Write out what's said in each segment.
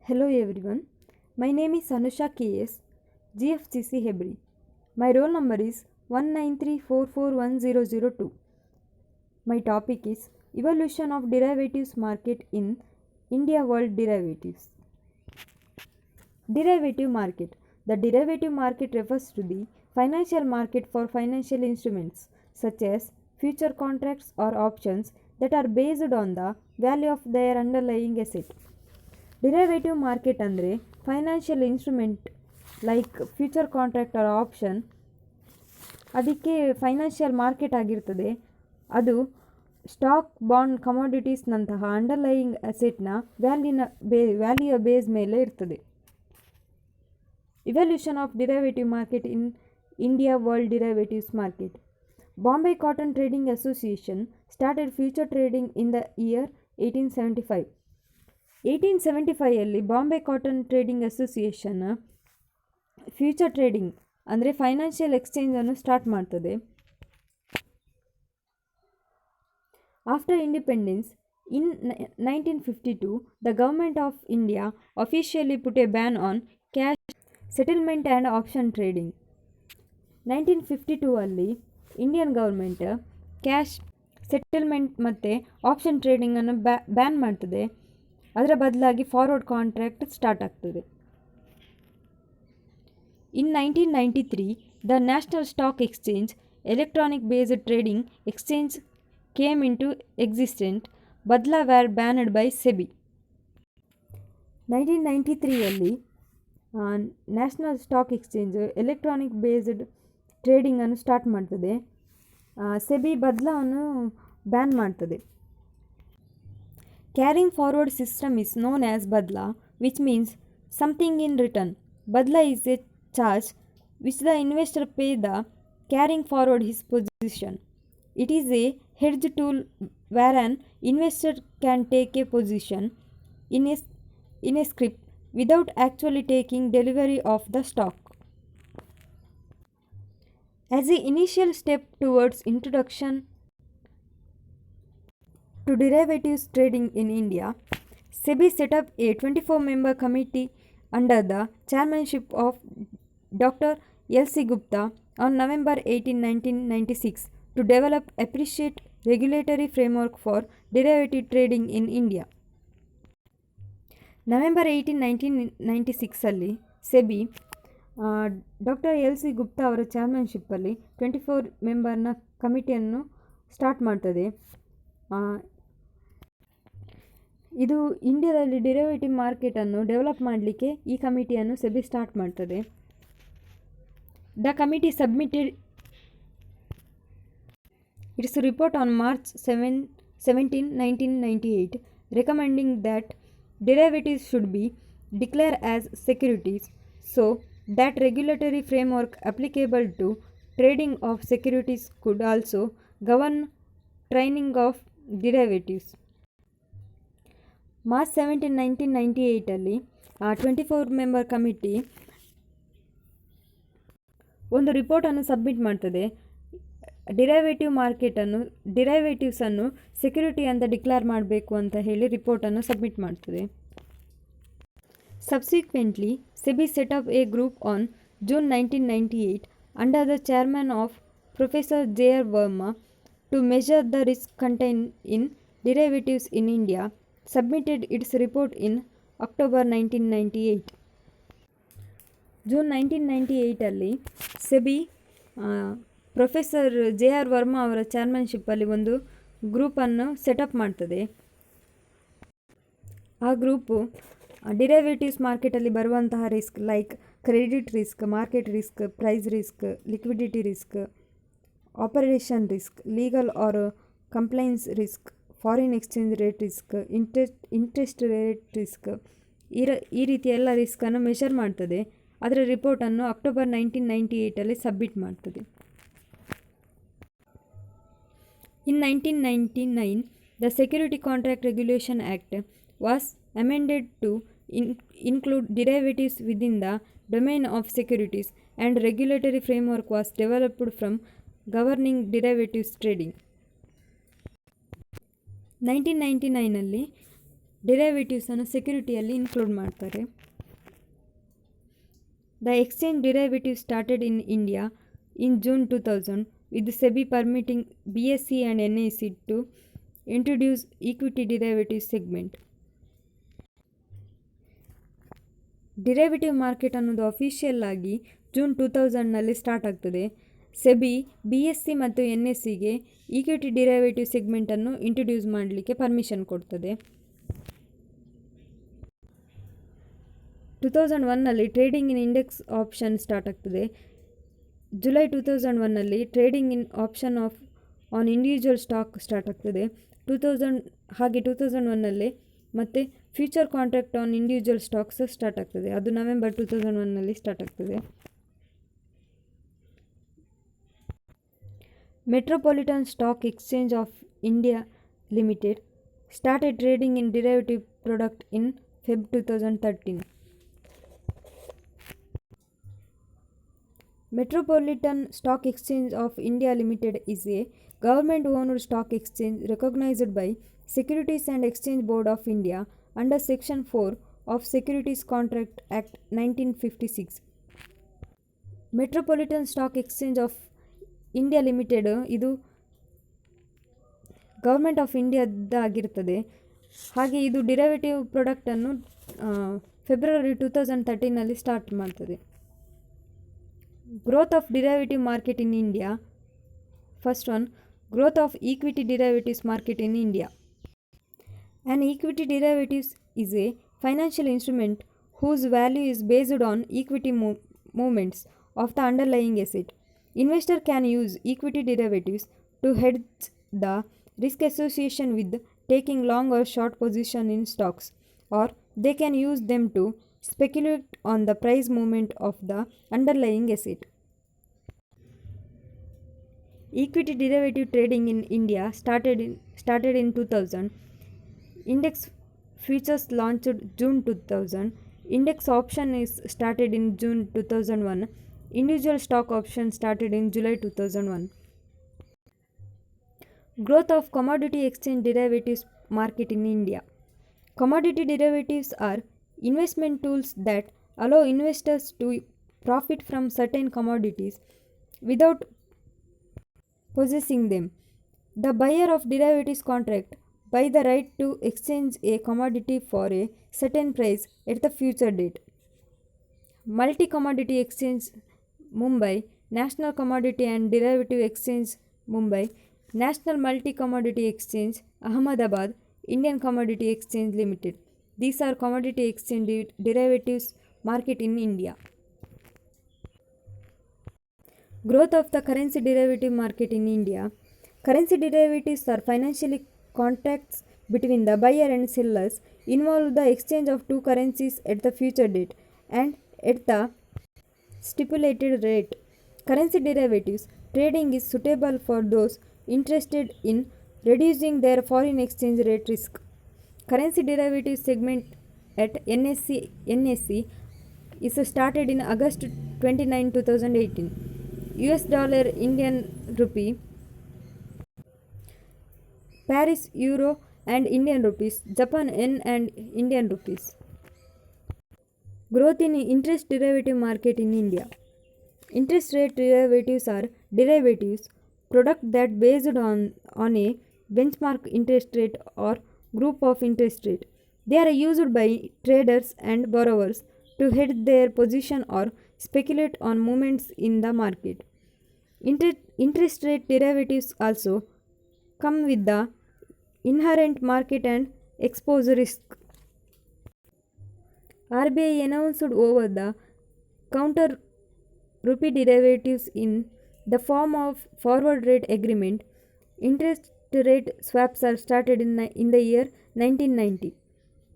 Hello everyone, my name is Anusha KS, GFCC Hebri. My roll number is 193441002. My topic is Evolution of Derivatives Market in India World Derivatives. Derivative market. The derivative market refers to the financial market for financial instruments such as future contracts or options that are based on the value of their underlying asset. Derivative market ಅಂದರೆ financial instrument like future contract or option, ಅದಕ್ಕೆ financial market ಆಗಿರ್ತದೆ. ಅದು stock, bond, ಕಮಾಡಿಟೀಸ್ನಂತಹ underlying ಅಸೆಟ್ನ ವ್ಯಾಲ್ಯೂಯ base ಮೇಲೆ ಇರ್ತದೆ. Evolution of derivative market in India world derivatives market. Bombay cotton trading association started future trading in the year 1875. 1875 Bombay cotton trading association future trading ಅಂದರೆ financial ಎಕ್ಸ್ಚೇಂಜನ್ನು ಸ್ಟಾರ್ಟ್ ಮಾಡ್ತದೆ. After independence in 1952 the government of India officially put a ban on cash settlement and option trading. 1952 Indian government cash settlement ಮತ್ತು option ಟ್ರೇಡಿಂಗನ್ನು ban ಮಾಡ್ತದೆ. ಅದರ ಬದಲಾಗಿ forward contract start ಆಗ್ತದೆ. In 1993 the national stock exchange electronic based trading exchange came in to existent. Badla was banned by SEBI. 1993 national stock exchange electronic based ಟ್ರೇಡಿಂಗನ್ನು start ಮಾಡ್ತದೆ. ಸೆಬಿ ಬದ್ಲಾವನ್ನು ban ಮಾಡ್ತದೆ. Carrying forward system is known as Badla, which means something in return. Badla is a charge which the investor pay the carrying forward his position. It is a hedge tool where an investor can take a position in a script without actually taking delivery of the stock. As an initial step towards introduction to derivatives trading in India, SEBI set up a 24-member committee under the chairmanship of Dr. L.C. Gupta on November 18, 1996 to develop appropriate regulatory framework for derivative trading in India. November 18, 1996 SEBI doctor L C Gupta ಅವರ ಚಾರ್ಮನ್ಶಿಪ್ಪಲ್ಲಿ 24 ಮೆಂಬರ್ನ ಕಮಿಟಿಯನ್ನು start ಮಾಡ್ತದೆ. ಇದು ಇಂಡಿಯಾದಲ್ಲಿ derivative ಮಾರ್ಕೆಟನ್ನು develop ಮಾಡಲಿಕ್ಕೆ ಈ ಕಮಿಟಿಯನ್ನು SEBI start ಮಾಡ್ತದೆ. The committee submitted it's report on March 17, 1998 recommending that derivatives should be declared as securities so that regulatory framework applicable to trading of securities could also govern trading of derivatives. March 17, 1998 24 member committee ಒಂದು ರಿಪೋರ್ಟನ್ನು submit ಮಾಡ್ತದೆ. ಡಿರೈವೇಟಿವ್ಸನ್ನು security ಅಂತ declare ಮಾಡಬೇಕು ಅಂತ ಹೇಳಿ ರಿಪೋರ್ಟನ್ನು submit ಮಾಡ್ತದೆ. Subsequently SEBI set up A group on June 1998 under the chairman of professor J.R. Verma to measure the risk contained in derivatives in India. Submitted its report in October 1998. June 1998 SEBI professor J.R. Verma ಅವರ ಚೇರ್ಮನ್ಶಿಪ್ಪಲ್ಲಿ ಒಂದು ಗ್ರೂಪನ್ನು setup ಮಾಡ್ತದೆ. ಆ group derivatives ಮಾರ್ಕೆಟಲ್ಲಿ ಬರುವಂತಹ risk like credit risk, market risk, price risk, liquidity risk, operation risk, legal or compliance risk, foreign exchange rate risk, interest rate risk, ಈ ರೀತಿಯ ಎಲ್ಲ ರಿಸ್ಕನ್ನು measure ಮಾಡ್ತದೆ. ಅದರ ರಿಪೋರ್ಟನ್ನು ಅಕ್ಟೋಬರ್ 1998 ಸಬ್ಮಿಟ್ ಮಾಡ್ತದೆ. In 1999 the security contract regulation act was amended to include derivatives within the domain of securities and regulatory framework was developed from governing derivatives trading. 1999 ಡಿರೈವೇಟಿವ್ಸನ್ನು ಸೆಕ್ಯೂರಿಟಿಯಲ್ಲಿ include ಮಾಡ್ತಾರೆ. The exchange derivative started in India in June 2000 with SEBI permitting BSE and NSE to introduce equity derivative segment. Derivative market ಅನ್ನೋದು official ಆಗಿ June 2000ನಲ್ಲಿ start ಆಗ್ತದೆ. SEBI BSE ಮತ್ತು NSEಗೆ equity derivative ಸೆಗ್ಮೆಂಟನ್ನು introduce ಮಾಡಲಿಕ್ಕೆ permission ಕೊಡ್ತದೆ. 2001ನಲ್ಲಿ trading in index option start ಆಗ್ತದೆ. ಜುಲೈ 2001ನಲ್ಲಿ trading in option on individual stock start ಆಗ್ತದೆ. 2001ನಲ್ಲಿ ಮತ್ತು future contract on individual stocks start ಆಗ್ತದೆ. ಅದು ನವೆಂಬರ್ 2001ನಲ್ಲಿ ಸ್ಟಾರ್ಟ್ ಆಗ್ತದೆ. Metropolitan stock exchange of India limited started trading in derivative product in Feb 2013. Metropolitan Stock Exchange of India Limited is a government-owned stock exchange recognized by Securities and Exchange Board of India under Section 4 of Securities Contract Act 1956. Metropolitan Stock Exchange of India Limited ಇದು government of ಇಂಡಿಯಾದಾಗಿರ್ತದೆ. ಹಾಗೆ ಇದು derivative ಪ್ರಾಡಕ್ಟನ್ನು February 2013ನಲ್ಲಿ start ಮಾಡ್ತದೆ. Growth of derivative market in India. First one, growth of equity derivatives market in India. An equity derivatives is a financial instrument whose value is based on equity movements of the underlying asset. Investor can use equity derivatives to hedge the risk association with taking long or short position in stocks, or they can use them to speculate on the price movement of the underlying asset. Equity derivative trading in India started in 2000. Index futures launched June 2000. Index option is started in June 2001. Individual stock option started in July 2001. Growth of commodity exchange derivatives market in India. Commodity derivatives are investment tools that allow investors to profit from certain commodities without possessing them. The buyer of derivatives contract buy the right to exchange a commodity for a certain price at the future date. Multi-Commodity Exchange Mumbai, National Commodity and Derivative Exchange Mumbai, National Multi-Commodity Exchange Ahmedabad, Indian Commodity Exchange Limited. These are commodity exchange derivatives market in India. Growth of the currency derivative market in India. Currency derivatives are financially contracts between the buyer and sellers involve the exchange of two currencies at the future date and at the stipulated rate. Currency derivatives trading is suitable for those interested in reducing their foreign exchange rate risk. Currency derivatives segment at NSE is started in August 29, 2018. US dollar, Indian rupee, Paris euro and Indian rupees, Japan yen and Indian rupees. Growth in interest derivative market in India. Interest rate derivatives are derivatives product that based on a benchmark interest rate or group of interest rate. They are used by traders and borrowers to hedge their position or speculate on movements in the market. Interest rate derivatives also come with the inherent market and exposure risk. RBI announced over the counter rupee derivatives in the form of forward rate agreement. Interest rate swaps are started in the year 1990.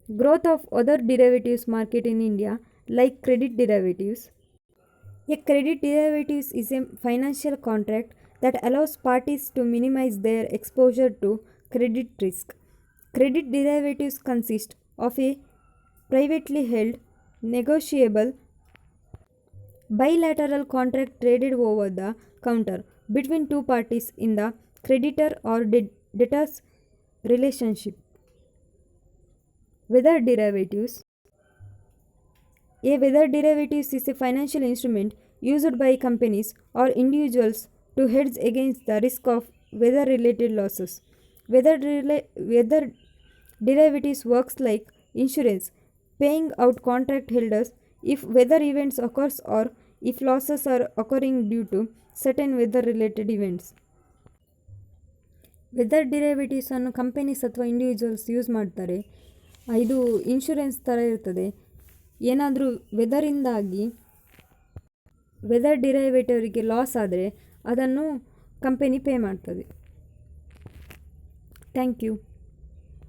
Growth of other derivatives market in India like credit derivatives. A credit derivatives is a financial contract that allows parties to minimize their exposure to credit risk. Credit derivatives consist of a privately held, negotiable, bilateral contract traded over the counter between two parties in the creditor or debtor's relationship. Weather derivatives. A weather derivatives is a financial instrument used by companies or individuals to hedge against the risk of weather related losses. Weather derivatives works like insurance, paying out contract holders if weather events occurs or if losses are occurring due to certain weather related events. Weather ಡಿರೈವೇಟಿವ್ಸನ್ನು companies ಅಥವಾ individuals use ಮಾಡ್ತಾರೆ. ಇದು insurance ಥರ ಇರ್ತದೆ. ಏನಾದರೂ weather ಡಿರೈವೇಟಿವ್ರಿಗೆ loss ಆದರೆ ಅದನ್ನು company pay ಮಾಡ್ತದೆ. Thank you.